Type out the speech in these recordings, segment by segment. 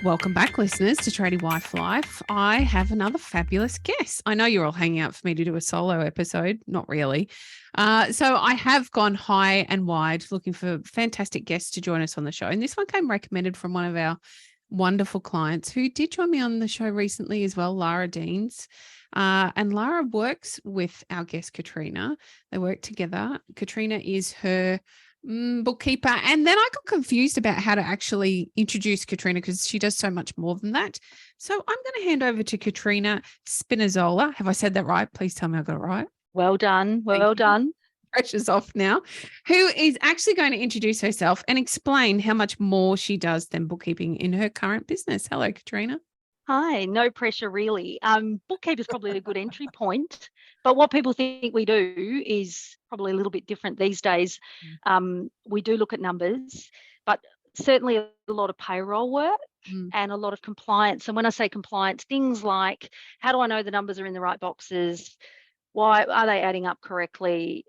Welcome back, listeners, to Tradie Wife Life. I have another fabulous guest. I know you're all hanging out for me to do a solo episode. Not really. So I have gone high and wide looking for fantastic guests to join us on the show. And this one came recommended from one of our wonderful clients who did join me on the show recently as well, Lara Deans. And Lara works with our guest, Katrina. They work together. Katrina is her bookkeeper. And then I got confused about how to actually introduce Katrina because she does so much more than that. So I'm going to hand over to Katrina Spinazzola. Have I said that right? Please tell me I got it right. Well done. Well done. Pressure's off now. Who is actually going to introduce herself and explain how much more she does than bookkeeping in her current business. Hello, Katrina. Hi, no pressure really. Bookkeeper is probably a good entry point, but what people think we do is probably a little bit different these days. We do look at numbers, but certainly a lot of payroll work and a lot of compliance. And when I say compliance, things like how do I know the numbers are in the right boxes? Why are they adding up correctly?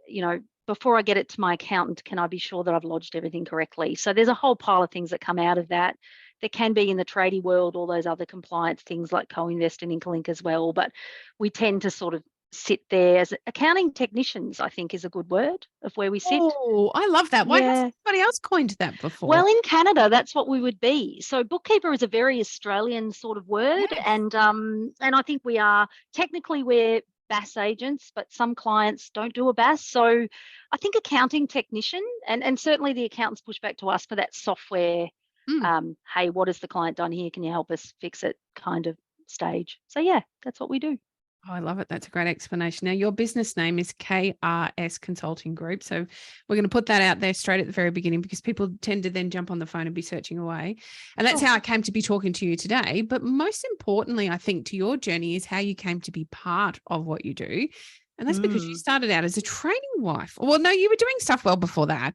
Before I get it to my accountant, can I be sure that I've lodged everything correctly? So there's a whole pile of things that come out of that. There can be in the tradie world, all those other compliance things like co-invest and Incolink as well, but we tend to sort of sit there as accounting technicians, I think is a good word of where we sit. Oh, I love that. Why hasn't anybody else coined that before? Well, in Canada, that's what we would be. So bookkeeper is a very Australian sort of word. Yes. And I think we're BAS agents, but some clients don't do a BAS. So I think accounting technician, and certainly the accountants push back to us for that software. Hey, what has the client done here? Can you help us fix it kind of stage? So yeah, that's what we do. Oh, I love it. That's a great explanation. Now, your business name is KRS Consulting Group. So we're going to put that out there straight at the very beginning because people tend to then jump on the phone and be searching away. And that's how I came to be talking to you today. But most importantly, I think to your journey is how you came to be part of what you do. And that's because you started out as a training wife. Well, no, you were doing stuff well before that.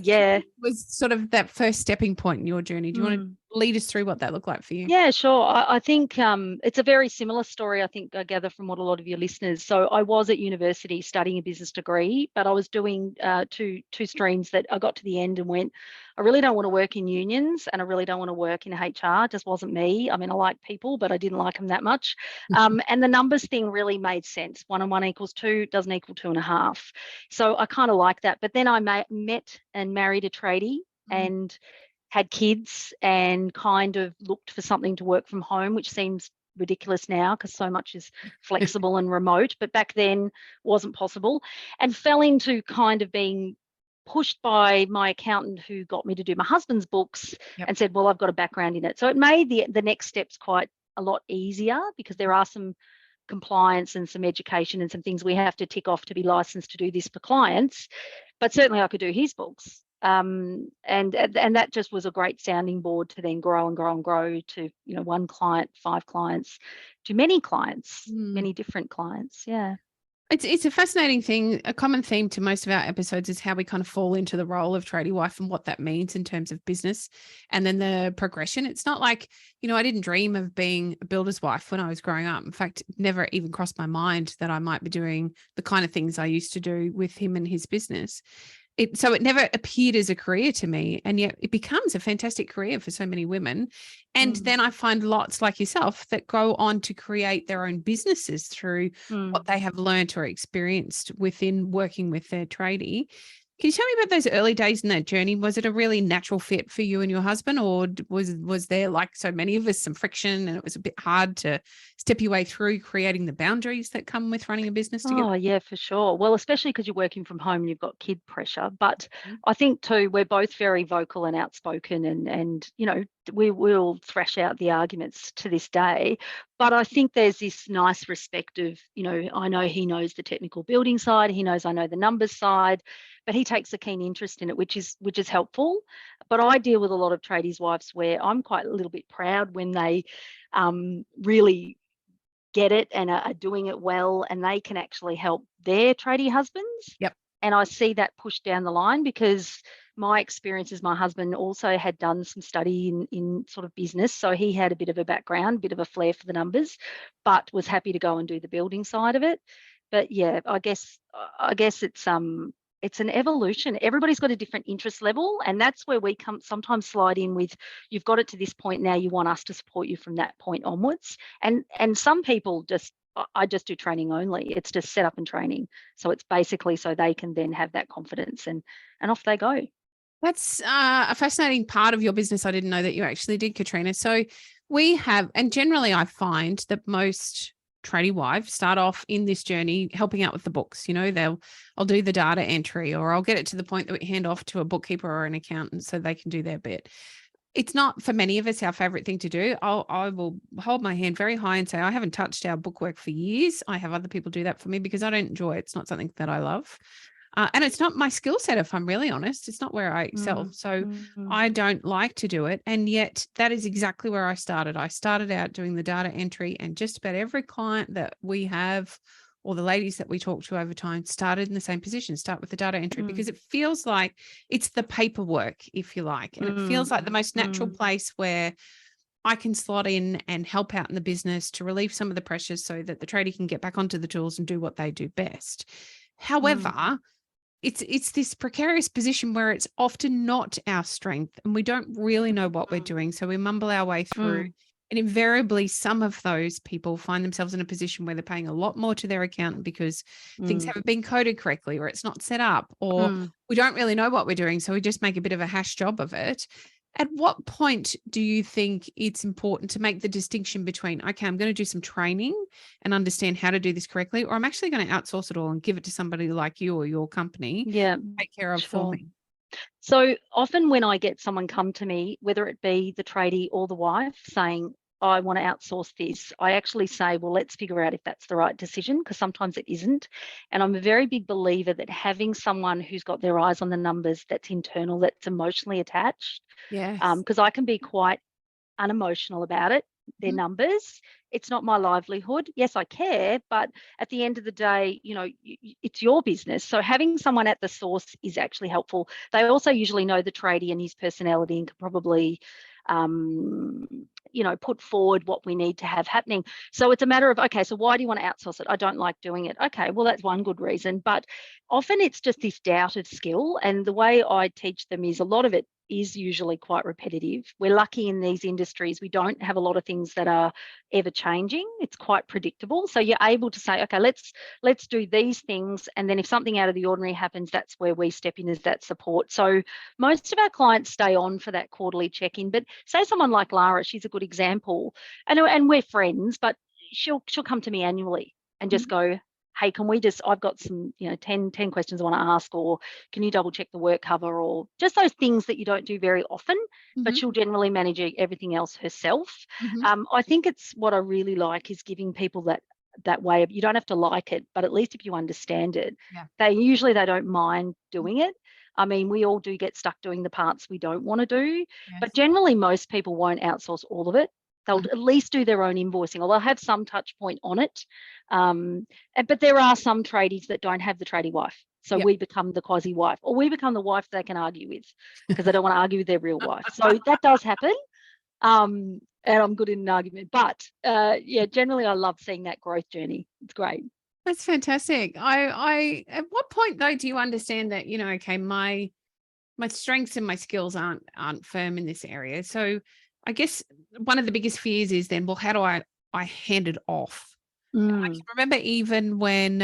Yeah. It was sort of that first stepping point in your journey. Do you want to lead us through what that looked like for you? Yeah, sure. I think it's a very similar story, I think, I gather from what a lot of your listeners. So I was at university studying a business degree, but I was doing two streams that I got to the end and went, I really don't want to work in unions and I really don't want to work in HR. It just wasn't me. I mean, I like people, but I didn't like them that much. And the numbers thing really made sense. 1 and 1 equals 2 doesn't equal 2.5. So I kind of like that. But then I met and married a tradie and had kids and kind of looked for something to work from home, which seems ridiculous now because so much is flexible and remote, but back then wasn't possible, and fell into kind of being pushed by my accountant who got me to do my husband's books and said, well, I've got a background in it. So it made the next steps quite a lot easier because there are some compliance and some education and some things we have to tick off to be licensed to do this for clients, but certainly I could do his books. And that just was a great sounding board to then grow and grow and grow to, 1 client, 5 clients, to many clients, many different clients. Yeah. It's a fascinating thing. A common theme to most of our episodes is how we kind of fall into the role of tradie wife and what that means in terms of business and then the progression. It's not like, I didn't dream of being a builder's wife when I was growing up. In fact, it never even crossed my mind that I might be doing the kind of things I used to do with him and his business. So it never appeared as a career to me, and yet it becomes a fantastic career for so many women. And then I find lots like yourself that go on to create their own businesses through what they have learned or experienced within working with their tradie. Can you tell me about those early days in that journey? Was it a really natural fit for you and your husband, or was there, like so many of us, some friction and it was a bit hard to step your way through creating the boundaries that come with running a business together? Oh, yeah, for sure. Well, especially because you're working from home and you've got kid pressure. But I think too, we're both very vocal and outspoken and we will thrash out the arguments to this day. But I think there's this nice respect of, I know he knows the technical building side, he knows I know the numbers side, but he takes a keen interest in it, which is helpful. But I deal with a lot of tradies' wives where I'm quite a little bit proud when they really get it and are doing it well, and they can actually help their tradie husbands. Yep. And I see that pushed down the line because my experience is my husband also had done some study in sort of business. So he had a bit of a background, a bit of a flair for the numbers, but was happy to go and do the building side of it. But yeah, I guess it's it's an evolution. Everybody's got a different interest level, and that's where we sometimes slide in with, you've got it to this point now, you want us to support you from that point onwards. And some people I just do training only. It's just set up and training. So it's basically so they can then have that confidence, and off they go. That's a fascinating part of your business. I didn't know that you actually did, Katrina. So we have, and generally I find that most tradie wives start off in this journey helping out with the books. You know, I'll do the data entry, or I'll get it to the point that we hand off to a bookkeeper or an accountant so they can do their bit. It's not, for many of us, our favorite thing to do. I will hold my hand very high and say, I haven't touched our bookwork for years. I have other people do that for me because I don't enjoy it. It's not something that I love. And it's not my skill set, if I'm really honest. It's not where I excel. So I don't like to do it. And yet that is exactly where I started. I started out doing the data entry, and just about every client that we have, or the ladies that we talk to over time, started in the same position, start with the data entry, because it feels like it's the paperwork, if you like. And it feels like the most natural place where I can slot in and help out in the business to relieve some of the pressures so that the tradie can get back onto the tools and do what they do best. However, it's this precarious position where it's often not our strength and we don't really know what we're doing. So we mumble our way through. And invariably, some of those people find themselves in a position where they're paying a lot more to their accountant because things haven't been coded correctly, or it's not set up, or we don't really know what we're doing. So we just make a bit of a hash job of it. At what point do you think it's important to make the distinction between, okay, I'm going to do some training and understand how to do this correctly, or I'm actually going to outsource it all and give it to somebody like you or your company to take care of for me? So often when I get someone come to me, whether it be the tradie or the wife, saying, I want to outsource this, I actually say, well, let's figure out if that's the right decision, because sometimes it isn't. And I'm a very big believer that having someone who's got their eyes on the numbers, that's internal, that's emotionally attached, because I can be quite unemotional about it, their numbers. It's not my livelihood. Yes, I care, but at the end of the day, you know, it's your business. So having someone at the source is actually helpful. They also usually know the tradie and his personality and can probably, you know, put forward what we need to have happening. So it's a matter of, okay, so why do you want to outsource it? I don't like doing it. Okay, well, that's one good reason. But often it's just this doubt of skill. And the way I teach them is, a lot of it is usually quite repetitive. We're lucky in these industries, we don't have a lot of things that are ever changing. It's quite predictable. So you're able to say, okay, let's do these things. And then if something out of the ordinary happens, that's where we step in as that support. So most of our clients stay on for that quarterly check-in. But say someone like Lara, she's a good example. And we're friends, but she'll come to me annually and just go, hey, can we just, I've got some, you know, 10 questions I want to ask, or can you double check the work cover, or just those things that you don't do very often, but she'll generally manage everything else herself. I think it's, what I really like is giving people that way of, you don't have to like it, but at least if you understand it, they don't mind doing it. I mean, we all do get stuck doing the parts we don't want to do, but generally most people won't outsource all of it. They'll at least do their own invoicing, or they'll have some touch point on it. But there are some tradies that don't have the tradie wife. So we become the quasi wife, or we become the wife they can argue with because they don't want to argue with their real wife. So that does happen. And I'm good in an argument. But yeah, generally I love seeing that growth journey. It's great. That's fantastic. I at what point though do you understand that, you know, okay, my strengths and my skills aren't firm in this area? So I guess one of the biggest fears is then, well, how do I hand it off? I can remember even when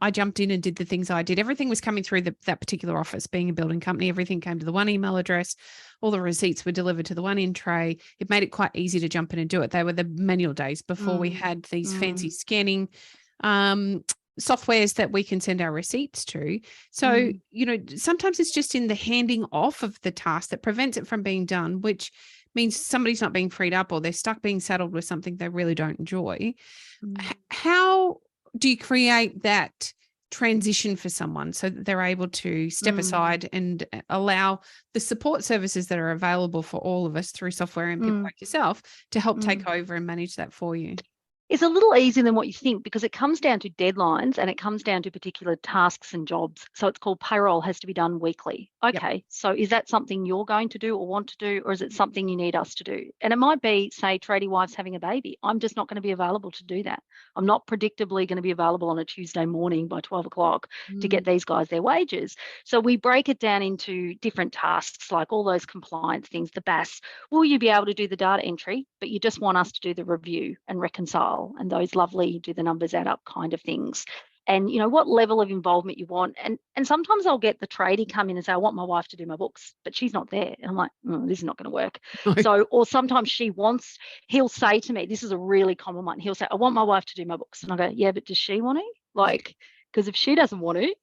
I jumped in and did the things I did, everything was coming through that particular office. Being a building company, everything came to the one email address. All the receipts were delivered to the one in tray. It made it quite easy to jump in and do it. They were the manual days before we had these fancy scanning softwares that we can send our receipts to. So, you know, sometimes it's just in the handing off of the task that prevents it from being done, which means somebody's not being freed up, or they're stuck being saddled with something they really don't enjoy. How do you create that transition for someone so that they're able to step aside and allow the support services that are available for all of us through software and people like yourself to help take over and manage that for you? is a little easier than what you think, because it comes down to deadlines and it comes down to particular tasks and jobs. So it's called payroll has to be done weekly. Okay, Yep. so is that something you're going to do or want to do, or is it something you need us to do? And it might be, say, tradie wife's having a baby. I'm just not going to be available to do that. I'm not predictably going to be available on a Tuesday morning by 12 o'clock to get these guys their wages. So we break it down into different tasks, like all those compliance things, the BAS. Will you be able to do the data entry, but you just want us to do the review and reconcile and those lovely do the numbers add up kind of things? And what level of involvement you want. And sometimes I'll get the tradie come in and say, I want my wife to do my books, but she's not there. And I'm like, this is not going to work. No. So, or sometimes he'll say to me, this is a really common one. He'll say, I want my wife to do my books. And I go, yeah, but does she want to? Like, because if she doesn't want to,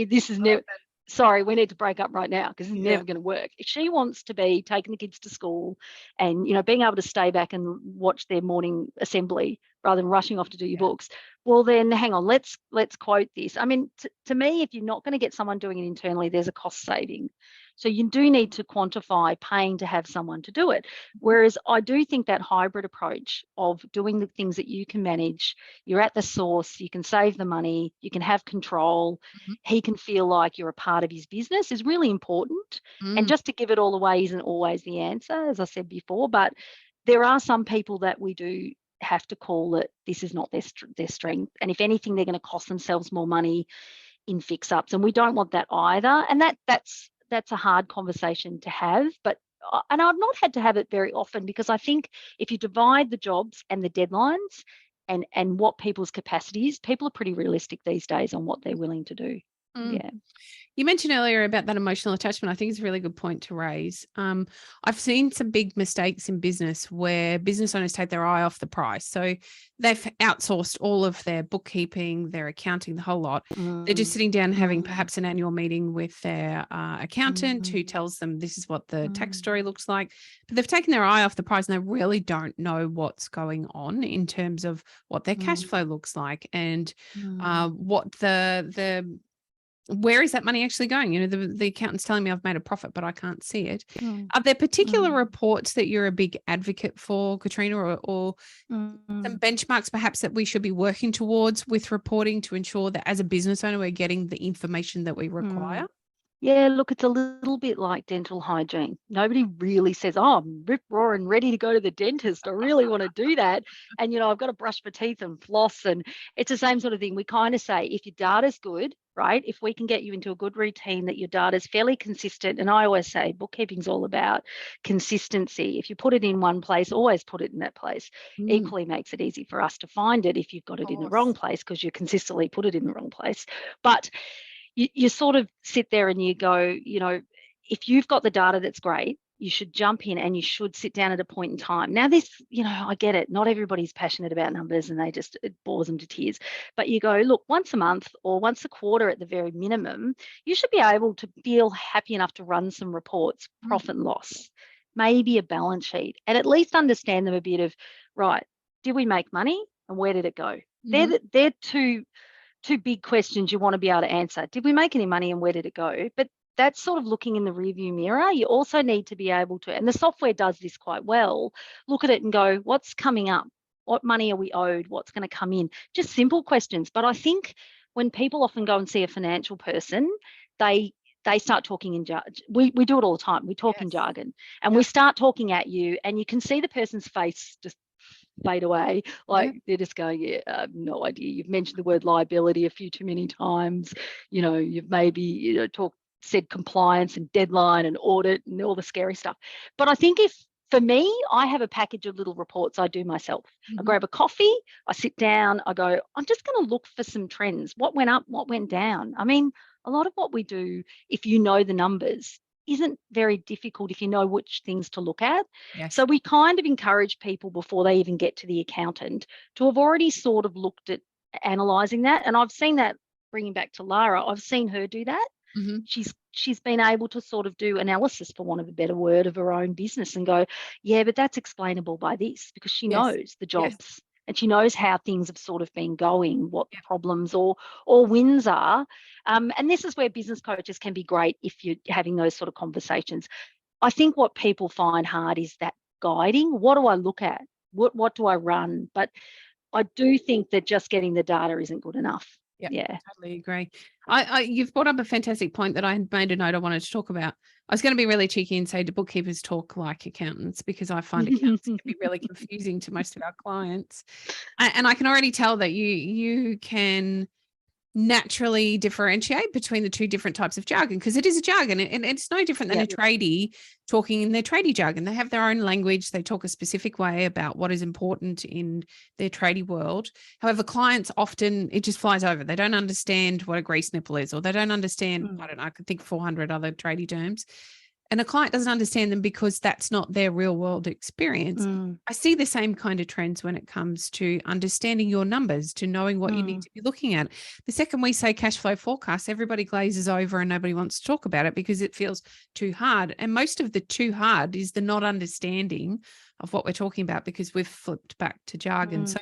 this is never, sorry, we need to break up right now because it's never going to work. If she wants to be taking the kids to school and, being able to stay back and watch their morning assembly rather than rushing off to do your books, well, then hang on, let's quote this. I mean, to me, if you're not going to get someone doing it internally, there's a cost saving. So you do need to quantify paying to have someone to do it. Whereas I do think that hybrid approach of doing the things that you can manage, you're at the source, you can save the money, you can have control, he can feel like you're a part of his business is really important. And just to give it all away isn't always the answer, as I said before, but there are some people that we do have to call it, this is not their strength. And if anything, they're going to cost themselves more money in fix-ups. And we don't want that either. And that's a hard conversation to have. And I've not had to have it very often, because I think if you divide the jobs and the deadlines and what people's capacity is, people are pretty realistic these days on what they're willing to do. Yeah. You mentioned earlier about that emotional attachment. I think it's a really good point to raise. I've seen some big mistakes in business where business owners take their eye off the price. So they've outsourced all of their bookkeeping, their accounting, the whole lot. They're just sitting down having perhaps an annual meeting with their accountant who tells them this is what the tax story looks like. But they've taken their eye off the price and they really don't know what's going on in terms of what their cash flow looks like and what where is that money actually going? The accountant's telling me I've made a profit, but I can't see it. Are there particular reports that you're a big advocate for, Katrina, or some benchmarks perhaps that we should be working towards with reporting to ensure that as a business owner, we're getting the information that we require? Yeah, look, it's a little bit like dental hygiene. Nobody really says, oh, I'm rip roaring ready to go to the dentist. I really want to do that. And, I've got to brush my teeth and floss. And it's the same sort of thing. We kind of say, if your data's good, right, if we can get you into a good routine that your data's fairly consistent. And I always say bookkeeping's all about consistency. If you put it in one place, always put it in that place. Equally makes it easy for us to find it if you've got it in the wrong place because you consistently put it in the wrong place. But you sort of sit there and you go, if you've got the data that's great, you should jump in and you should sit down at a point in time. Now this, I get it. Not everybody's passionate about numbers and it bores them to tears. But you go, look, once a month or once a quarter at the very minimum, you should be able to feel happy enough to run some reports, profit and loss, maybe a balance sheet, and at least understand them a bit of, right, did we make money and where did it go? They're two big questions you want to be able to answer. Did we make any money and where did it go? But that's sort of looking in the rearview mirror. You also need to be able to, and the software does this quite well, look at it and go, what's coming up? What money are we owed? What's going to come in? Just simple questions. But I think when people often go and see a financial person, they start talking in jargon. We do it all the time. We talk in jargon and we start talking at you and you can see the person's face just fade away, like they're just going, yeah, I have no idea. You've mentioned the word liability a few too many times. You've maybe said compliance and deadline and audit and all the scary stuff. But I think for me, I have a package of little reports I do myself. I grab a coffee, I sit down, I go, I'm just going to look for some trends. What went up, what went down? I mean, a lot of what we do, if you know the numbers, isn't very difficult if you know which things to look at. Yes. So we kind of encourage people before they even get to the accountant to have already sort of looked at analysing that. And I've seen that, bringing back to Lara, I've seen her do that. She's been able to sort of do analysis, for want of a better word, of her own business and go, yeah, but that's explainable by this, because she knows the jobs and she knows how things have sort of been going, what the problems or wins are. And this is where business coaches can be great if you're having those sort of conversations. I think what people find hard is that guiding. What do I look at? What do I run? But I do think that just getting the data isn't good enough. Yeah, Yeah. totally agree. You've brought up a fantastic point that I had made a note I wanted to talk about. I was going to be really cheeky and say, do bookkeepers talk like accountants? Because I find accountants can be really confusing to most of our clients. And I can already tell that you can naturally differentiate between the two different types of jargon, because it is a jargon, and it's no different than a tradie talking in their tradie jargon. They have their own language. They talk a specific way about what is important in their tradie world. However, clients often, it just flies over. They don't understand what a grease nipple is, or they don't understand, I don't know, I could think 400 other tradie terms. And a client doesn't understand them because that's not their real world experience. I see the same kind of trends when it comes to understanding your numbers, to knowing what you need to be looking at. The second we say cash flow forecast, everybody glazes over and nobody wants to talk about it because it feels too hard. And most of the too hard is the not understanding of what we're talking about because we've flipped back to jargon. So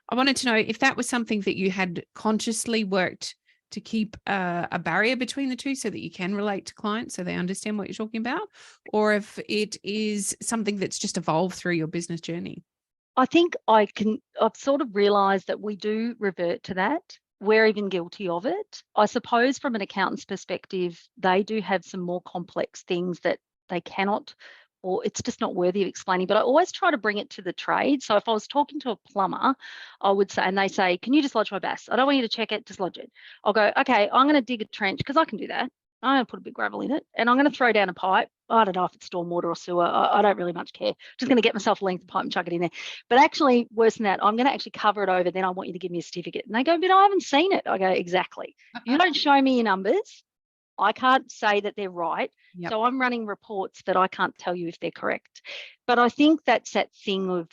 I wanted to know if that was something that you had consciously worked to keep a barrier between the two so that you can relate to clients so they understand what you're talking about, or if it is something that's just evolved through your business journey. I think I've sort of realized that we do revert to that. We're even guilty of it. I suppose from an accountant's perspective, they do have some more complex things that they cannot, or it's just not worthy of explaining. But I always try to bring it to the trade. So if I was talking to a plumber, I would say, and they say, can you just lodge my bass? I don't want you to check it, just lodge it. I'll go, okay, I'm going to dig a trench because I can do that. I'm going to put a bit of gravel in it and I'm going to throw down a pipe. I don't know if it's stormwater or sewer. I don't really much care. Just going to get myself a length of pipe and chuck it in there. But actually, worse than that, I'm going to actually cover it over. Then I want you to give me a certificate. And they go, but I haven't seen it. I go, exactly. If you don't show me your numbers, I can't say that they're right. Yep. So I'm running reports that I can't tell you if they're correct. But I think that's that thing of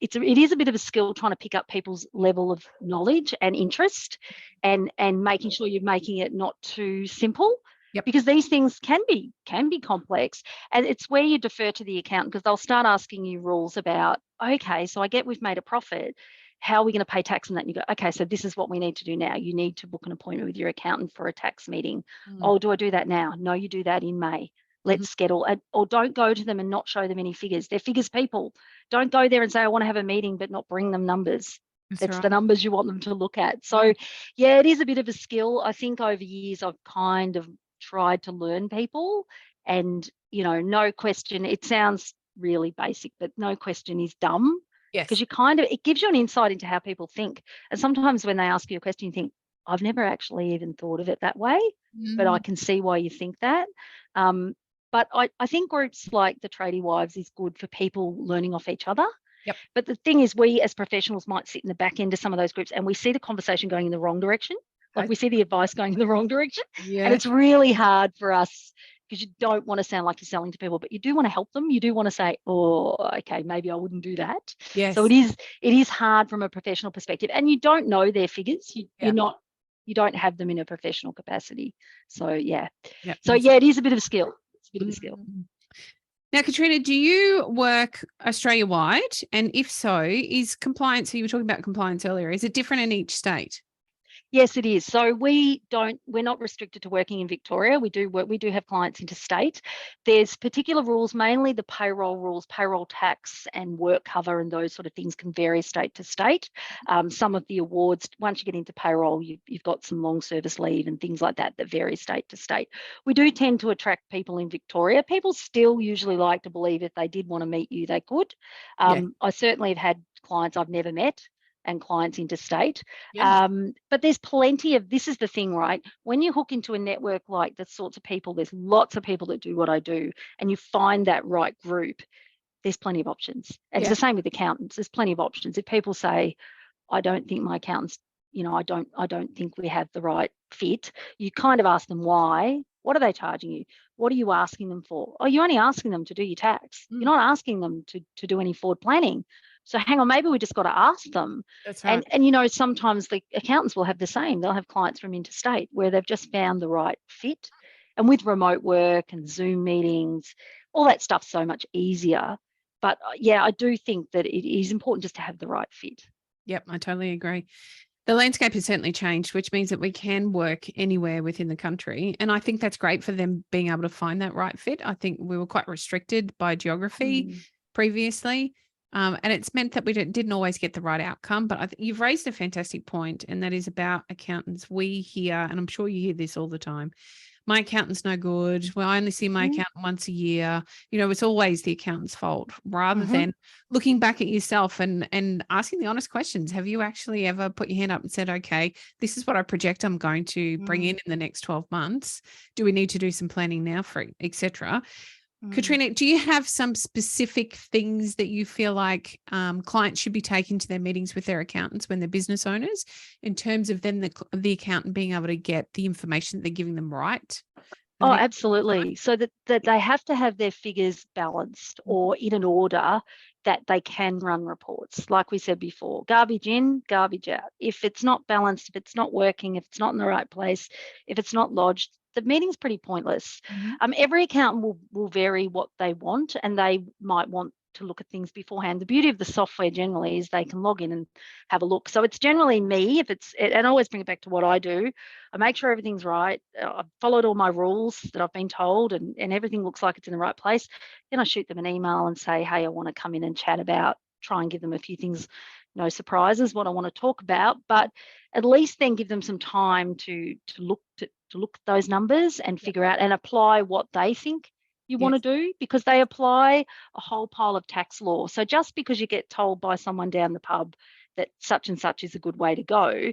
it is a bit of a skill trying to pick up people's level of knowledge and interest and making sure you're making it not too simple. Yep. Because these things can be complex, and it's where you defer to the accountant because they'll start asking you rules about, okay, so I get we've made a profit. How are we going to pay tax on that? And you go, okay, so this is what we need to do now. You need to book an appointment with your accountant for a tax meeting. Oh, do I do that now? No, you do that in May. Let's schedule it. Or don't go to them and not show them any figures. They're figures people. Don't go there and say, I want to have a meeting, but not bring them numbers. That's right. The numbers you want them to look at. So yeah, it is a bit of a skill. I think over years I've kind of tried to learn people, and no question, it sounds really basic, but no question is dumb. Yes. Because it gives you an insight into how people think. And sometimes when they ask you a question, you think, I've never actually even thought of it that way, but I can see why you think that. But I think groups like the Tradie Wives is good for people learning off each other. Yep. But the thing is, we as professionals might sit in the back end of some of those groups and we see the conversation going in the wrong direction. Like we see the advice going in the wrong direction. Yeah. And it's really hard for us because you don't want to sound like you're selling to people, but you do want to help them. You do want to say, oh, okay, maybe I wouldn't do that. Yes. So it is hard from a professional perspective, and you don't know their figures. You don't have them in a professional capacity. So yeah. Yep. So yeah, it is a bit of a skill. It's a bit of a skill. Now, Katrina, do you work Australia-wide? And if so, is compliance, so you were talking about compliance earlier, is it different in each state? Yes, it is. So we're not restricted to working in Victoria. We do have clients interstate. There's particular rules, mainly the payroll rules, payroll tax and work cover and those sort of things can vary state to state. Some of the awards, once you get into payroll, you've got some long service leave and things like that vary state to state. We do tend to attract people in Victoria. People still usually like to believe if they did want to meet you, they could. I certainly have had clients I've never met and clients interstate. Yes. But there's plenty of, this is the thing, right? When you hook into a network like the sorts of people, there's lots of people that do what I do, and you find that right group, there's plenty of options. And it's the same with accountants. There's plenty of options. If people say, I don't think my accountants, I don't think we have the right fit, you kind of ask them why. What are they charging you? What are you asking them for? Oh, you're only asking them to do your tax. You're not asking them to do any forward planning. So hang on, maybe we just got to ask them. That's right. And sometimes the accountants will have the same. They'll have clients from interstate where they've just found the right fit. And with remote work and Zoom meetings, all that stuff's so much easier. But yeah, I do think that it is important just to have the right fit. Yep, I totally agree. The landscape has certainly changed, which means that we can work anywhere within the country. And I think that's great for them being able to find that right fit. I think we were quite restricted by geography previously. And it's meant that we didn't always get the right outcome. But you've raised a fantastic point, and that is about accountants. We hear, and I'm sure you hear this all the time, my accountant's no good. Well, I only see my accountant once a year. It's always the accountant's fault, rather than looking back at yourself and asking the honest questions. Have you actually ever put your hand up and said, okay, this is what I project I'm going to bring in the next 12 months. Do we need to do some planning now for it, etc.? Katrina, do you have some specific things that you feel like clients should be taking to their meetings with their accountants when they're business owners, in terms of then the accountant being able to get the information that they're giving them right? Oh, absolutely. So that they have to have their figures balanced or in an order that they can run reports. Like we said before, garbage in, garbage out. If it's not balanced, if it's not working, if it's not in the right place, if it's not lodged, the meeting's pretty pointless. Every accountant will vary what they want, and they might want to look at things beforehand. The beauty of the software generally is they can log in and have a look. So it's generally me, and I always bring it back to what I do. I make sure everything's right. I've followed all my rules that I've been told, and everything looks like it's in the right place. Then I shoot them an email and say, hey, I want to come in and chat about, try and give them a few things, no surprises, what I want to talk about, but at least then give them some time to look at those numbers and figure out and apply what they think you want to do, because they apply a whole pile of tax law. So just because you get told by someone down the pub that such and such is a good way to go,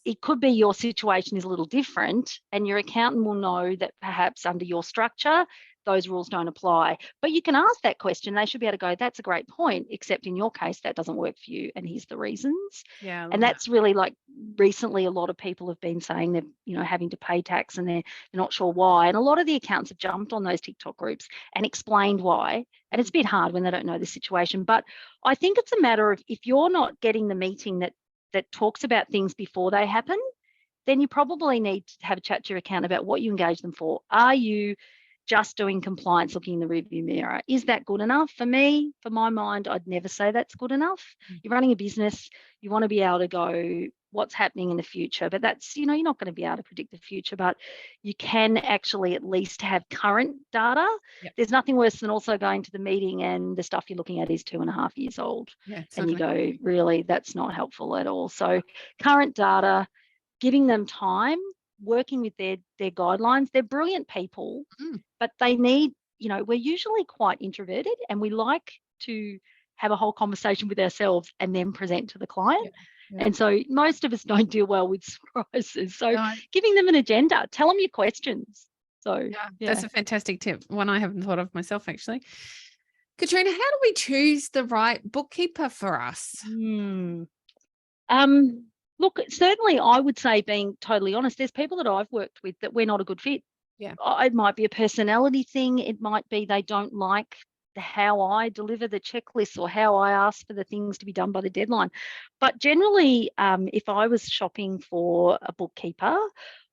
it could be your situation is a little different, and your accountant will know that perhaps under your structure, those rules don't apply. But you can ask that question. They should be able to go, that's a great point, except in your case, that doesn't work for you, and here's the reasons. And that's really, like, recently a lot of people have been saying they're, having to pay tax and they're not sure why. And a lot of the accountants have jumped on those TikTok groups and explained why. And it's a bit hard when they don't know the situation. But I think it's a matter of, if you're not getting the meeting that talks about things before they happen, then you probably need to have a chat to your accountant about what you engage them for. Are you just doing compliance, looking in the rearview mirror? Is that good enough? For me, for my mind, I'd never say that's good enough. You're running a business, you want to be able to go, what's happening in the future? But that's, you're not going to be able to predict the future, but you can actually at least have current data. There's nothing worse than also going to the meeting and the stuff you're looking at is 2.5 years old. And you go, really, that's not helpful at all. So current data, giving them time, working with their guidelines. They're brilliant people, but they need, we're usually quite introverted, and we like to have a whole conversation with ourselves and then present to the client. And so most of us don't deal well with surprises. So giving them an agenda, tell them your questions. So that's a fantastic tip, one I haven't thought of myself, actually. Katrina, how do we choose the right bookkeeper for us? Look, certainly I would say, being totally honest, there's people that I've worked with that we're not a good fit. It might be a personality thing. It might be they don't like how I deliver the checklist or how I ask for the things to be done by the deadline. But generally, if I was shopping for a bookkeeper,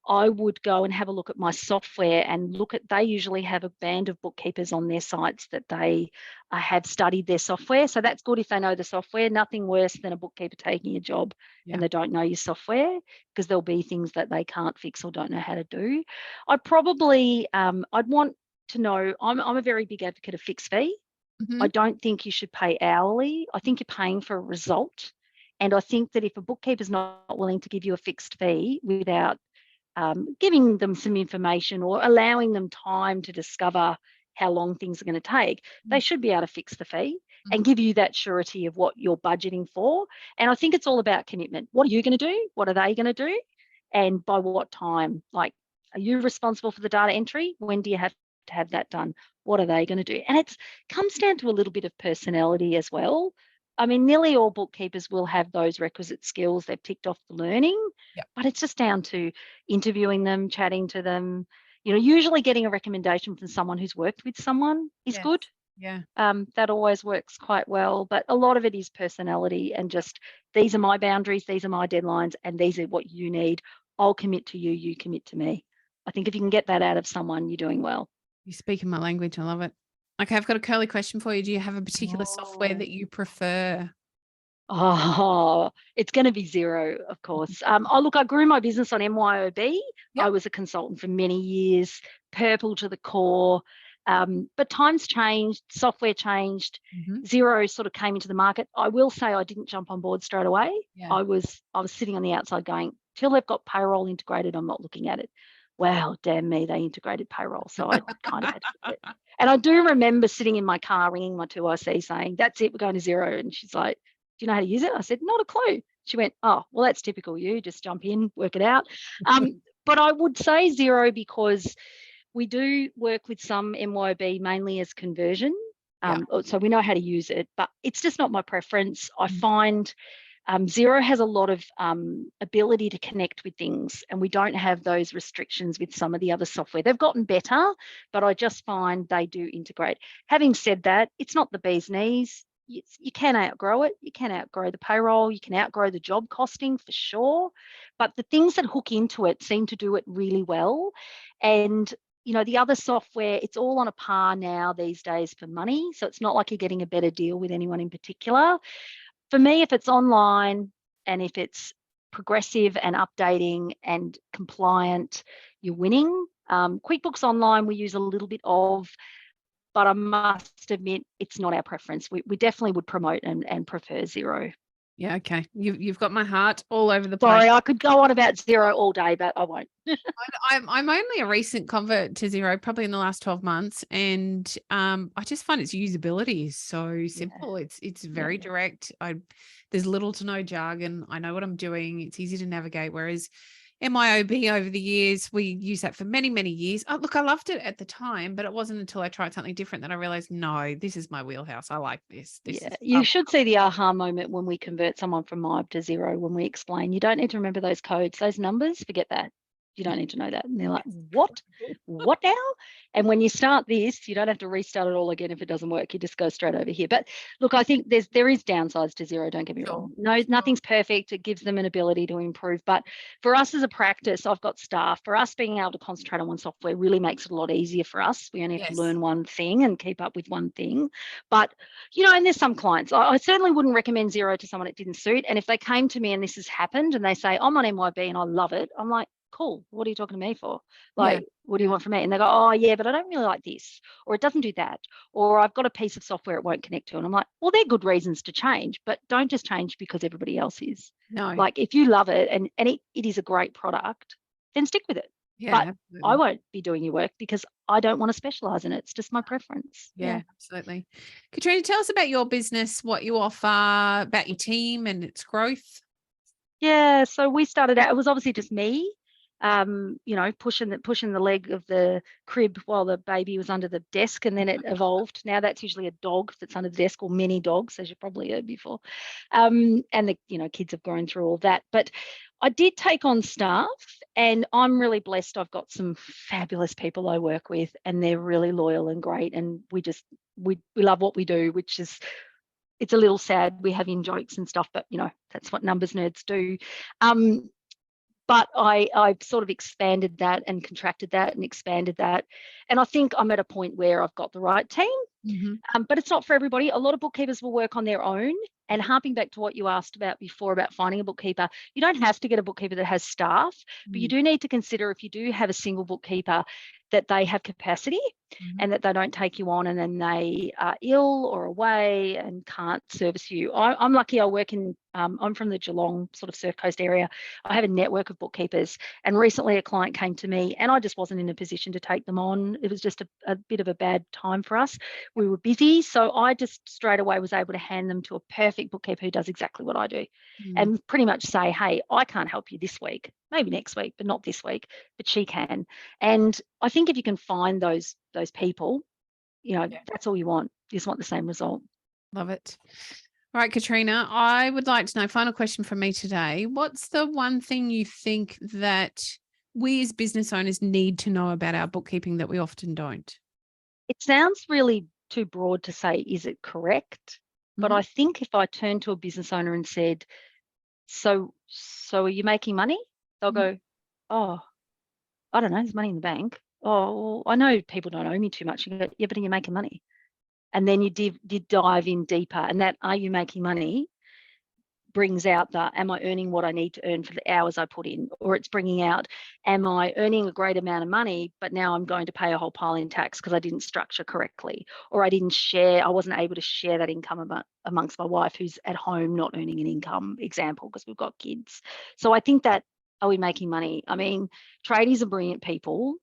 I would go and have a look at my software and they usually have a band of bookkeepers on their sites that they have studied their software. So that's good if they know the software. Nothing worse than a bookkeeper taking a job and they don't know your software, because there'll be things that they can't fix or don't know how to do. I'd probably, I'd want to know, I'm a very big advocate of fixed fee. I don't think you should pay hourly. I think you're paying for a result. And I think that if a bookkeeper's not willing to give you a fixed fee without giving them some information or allowing them time to discover how long things are going to take, they should be able to fix the fee and give you that surety of what you're budgeting for. And I think it's all about commitment. What are you going to do? What are they going to do? And by what time? Like, are you responsible for the data entry? When do you have to have that done? What are they going to do? And it comes down to a little bit of personality as well. I mean, nearly all bookkeepers will have those requisite skills. They've ticked off the learning, but it's just down to interviewing them, chatting to them. Usually getting a recommendation from someone who's worked with someone is good. That always works quite well. But a lot of it is personality and just, these are my boundaries, these are my deadlines, and these are what you need. I'll commit to you, you commit to me. I think if you can get that out of someone, you're doing well. You're speaking my language. I love it. Okay, I've got a curly question for you. Do you have a particular software that you prefer? Oh, it's going to be Xero, of course. I grew my business on MYOB. I was a consultant for many years, purple to the core. But times changed, software changed, Mm-hmm. Xero sort of came into the market. I will say I didn't jump on board straight away. Yeah. I was sitting on the outside going, till they've got payroll integrated, I'm not looking at it. Wow, damn me, they integrated payroll. So I kind of had to do it. And I do remember sitting in my car ringing my 2IC saying, that's it, we're going to Xero. And she's like, do you know how to use it? I said, not a clue. She went, oh, well, that's typical you. Just jump in, work it out. But I would say Xero because we do work with some MYOB mainly as conversion. So we know how to use it, but it's just not my preference. I find Xero has a lot of ability to connect with things, and we don't have those restrictions with some of the other software. They've gotten better, but I just find they do integrate. Having said that, it's not the bee's knees. You can outgrow it. You can outgrow the payroll. You can outgrow the job costing for sure. But the things that hook into it seem to do it really well. And the other software, it's all on a par now these days for money. So it's not like you're getting a better deal with anyone in particular. For me, if it's online and if it's progressive and updating and compliant, you're winning. QuickBooks Online, we use a little bit of, but I must admit, it's not our preference. We definitely would promote and prefer Xero. Yeah, okay. You've got my heart all over the place. Sorry, I could go on about Xero all day, but I won't. I'm only a recent convert to Xero, probably in the last 12 months, and I just find its usability is so simple. It's very direct. There's little to no jargon. I know what I'm doing. It's easy to navigate. Whereas MYOB over the years, we used that for many, many years. Oh, look, I loved it at the time, but it wasn't until I tried something different that I realized, no, this is my wheelhouse. I like this. You should see the aha moment when we convert someone from MYOB to Xero, when we explain, you don't need to remember those codes, those numbers, forget that. You don't need to know that. And they're like, what? What now? And when you start this, you don't have to restart it all again if it doesn't work. You just go straight over here. But look, I think there is downsides to Xero, don't get me wrong. No, nothing's perfect. It gives them an ability to improve. But for us as a practice, I've got staff. For us, being able to concentrate on one software really makes it a lot easier for us. We only have to learn one thing and keep up with one thing. But, and there's some clients. I certainly wouldn't recommend Xero to someone it didn't suit. And if they came to me and this has happened and they say, I'm on MYB and I love it, I'm like, cool, what are you talking to me for? Like, what do you want from me? And they go, oh yeah, but I don't really like this, or it doesn't do that, or I've got a piece of software it won't connect to. And I'm like, well, they're good reasons to change, but don't just change because everybody else is. No. Like, if you love it and it is a great product, then stick with it. Yeah, but I won't be doing your work because I don't want to specialize in it. It's just my preference. Yeah, absolutely. Katrina, tell us about your business, what you offer, about your team and its growth. Yeah, so we started out, it was obviously just me, pushing the leg of the crib while the baby was under the desk, and then it evolved. Now that's usually a dog that's under the desk, or many dogs, as you probably heard before. And the kids have grown through all that. But I did take on staff, and I'm really blessed. I've got some fabulous people I work with, and they're really loyal and great. And we love what we do, which is, it's a little sad we have in jokes and stuff, but that's what numbers nerds do. But I've sort of expanded that and contracted that and expanded that. And I think I'm at a point where I've got the right team. Mm-hmm. But it's not for everybody. A lot of bookkeepers will work on their own. And harping back to what you asked about before about finding a bookkeeper, you don't have to get a bookkeeper that has staff, but you do need to consider, if you do have a single bookkeeper, that they have capacity and that they don't take you on and then they are ill or away and can't service you. I'm lucky. I work in, I'm from the Geelong sort of Surf Coast area. I have a network of bookkeepers, and recently a client came to me and I just wasn't in a position to take them on. It was just a bit of a bad time for us. We were busy. So I just straight away was able to hand them to a perfect bookkeeper who does exactly what I do and pretty much say, hey, I can't help you this week, maybe next week, but not this week, but she can. And I think if you can find those people, that's all you want. You just want the same result. Love it. All right, Katrina, I would like to know, final question from me today. What's the one thing you think that we as business owners need to know about our bookkeeping that we often don't? It sounds really too broad to say, is it correct? But I think if I turned to a business owner and said, so are you making money? They'll go, oh, I don't know, there's money in the bank. Oh, well, I know people don't owe me too much. You go, yeah, but are you making money? And then you dive in deeper, and that, are you making money? brings out am I earning what I need to earn for the hours I put in? Or it's bringing out, am I earning a great amount of money, but now I'm going to pay a whole pile in tax because I didn't structure correctly, or I wasn't able to share that income amongst my wife who's at home not earning an income, example, because we've got kids. So I think that, are we making money? I mean, tradies are brilliant people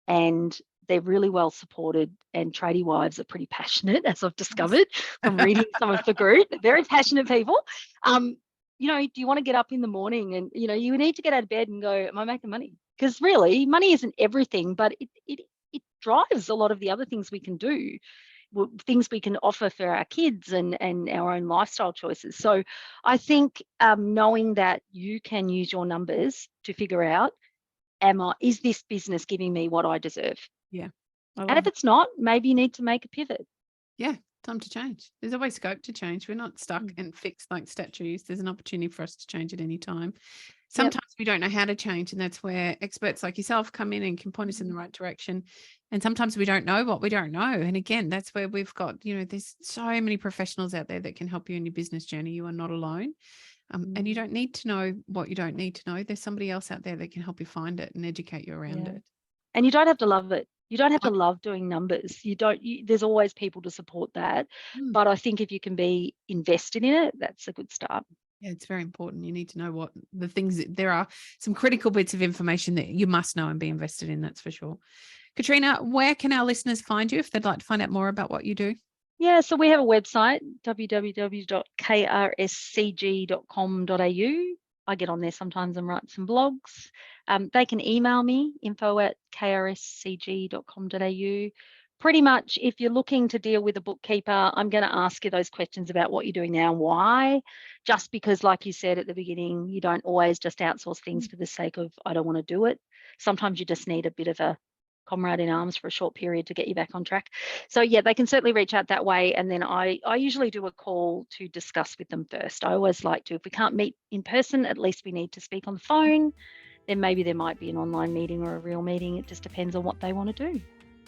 and they're really well supported, and tradie wives are pretty passionate, as I've discovered from reading some of the group. Very passionate people. You know, do you want to get up in the morning and, you know, you need to get out of bed and go, am I making money? Because really, money isn't everything, but it drives a lot of the other things we can do, things we can offer for our kids and our own lifestyle choices. So I think knowing that you can use your numbers to figure out, is this business giving me what I deserve? Yeah. And if it's not, maybe you need to make a pivot. Yeah, time to change. There's always scope to change. We're not stuck and fixed like statues. There's an opportunity for us to change at any time. Sometimes we don't know how to change, and that's where experts like yourself come in and can point us in the right direction. And sometimes we don't know what we don't know. And again, that's where we've got, you know, there's so many professionals out there that can help you in your business journey. You are not alone. And you don't need to know what you don't need to know. There's somebody else out there that can help you find it and educate you around it. And you don't have to love it. You don't have to love doing numbers. There's always people to support that. But I think if you can be invested in it, that's a good start. Yeah, it's very important. You need to know what the things, there are some critical bits of information that you must know and be invested in. That's for sure. Katrina, where can our listeners find you if they'd like to find out more about what you do? Yeah, so we have a website, www.krscg.com.au. I get on there sometimes and write some blogs. They can email me, info@krscg.com.au. Pretty much, if you're looking to deal with a bookkeeper, I'm going to ask you those questions about what you're doing now and why. Just because, like you said at the beginning, you don't always just outsource things for the sake of, I don't want to do it. Sometimes you just need a bit of a comrade in arms for a short period to get you back on track. So yeah, they can certainly reach out that way. And then I usually do a call to discuss with them first. I always like to, if we can't meet in person, at least we need to speak on the phone. Then maybe there might be an online meeting or a real meeting. It just depends on what they want to do.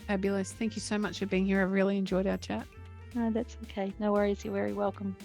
Fabulous. Thank you so much for being here. I really enjoyed our chat. No, that's okay. No worries. You're very welcome.